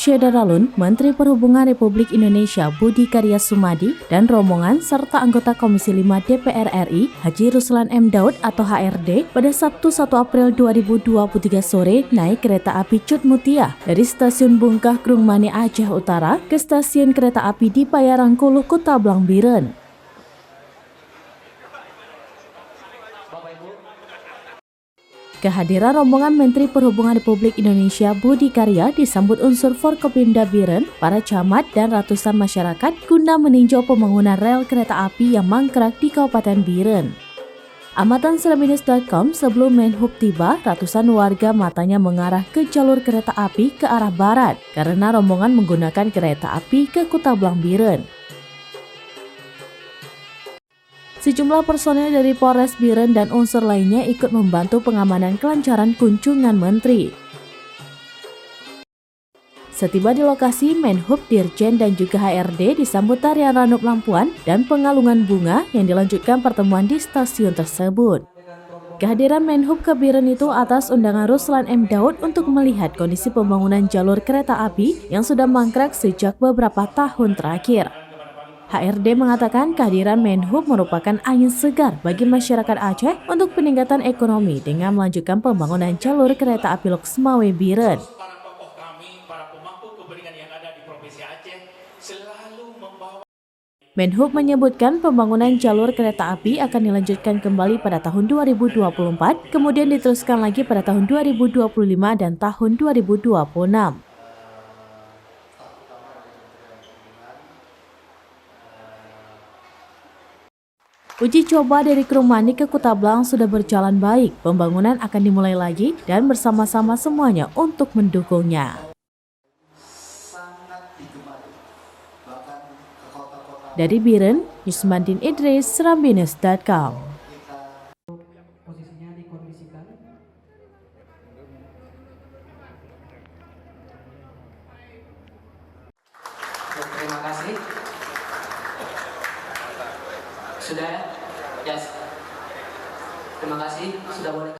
Syederalun, Menteri Perhubungan Republik Indonesia Budi Karya Sumadi dan rombongan serta anggota Komisi 5 DPR RI Haji Ruslan M. Daud atau HRD pada Sabtu 1 April 2023 sore naik kereta api Cut Mutia dari Stasiun Bungkah Krungmani Aceh Utara ke Stasiun Kereta Api di Payarangkuluh, Kutablang Biren. Kehadiran rombongan Menteri Perhubungan Republik Indonesia Budi Karya disambut unsur Forkopimda Biren, para camat dan ratusan masyarakat guna meninjau pembangunan rel kereta api yang mangkrak di Kabupaten Biren. Amatan Seraminus.com, sebelum Menhub tiba, ratusan warga matanya mengarah ke jalur kereta api ke arah barat karena rombongan menggunakan kereta api ke Kutablang Biren. Sejumlah personel dari Polres Biren dan unsur lainnya ikut membantu pengamanan kelancaran kunjungan menteri. Setiba di lokasi, Menhub, Dirjen, dan juga HRD disambut tarian Randup Lampuan dan pengalungan bunga yang dilanjutkan pertemuan di stasiun tersebut. Kehadiran Menhub ke Biren itu atas undangan Ruslan M. Daud untuk melihat kondisi pembangunan jalur kereta api yang sudah mangkrak sejak beberapa tahun terakhir. HRD mengatakan kehadiran Menhub merupakan angin segar bagi masyarakat Aceh untuk peningkatan ekonomi dengan melanjutkan pembangunan jalur kereta api Lok Semawe Biren. Menhub menyebutkan pembangunan jalur kereta api akan dilanjutkan kembali pada tahun 2024, kemudian diteruskan lagi pada tahun 2025 dan tahun 2026. Uji coba dari Krungmani ke Kutablang sudah berjalan baik, pembangunan akan dimulai lagi dan bersama-sama semuanya untuk mendukungnya. Dari Biren, Yusmandin Idris, Seraminus.com. Posisinya dikondisikan. Terima kasih. Sudah ya? Yes. Terima kasih. Sudah boleh.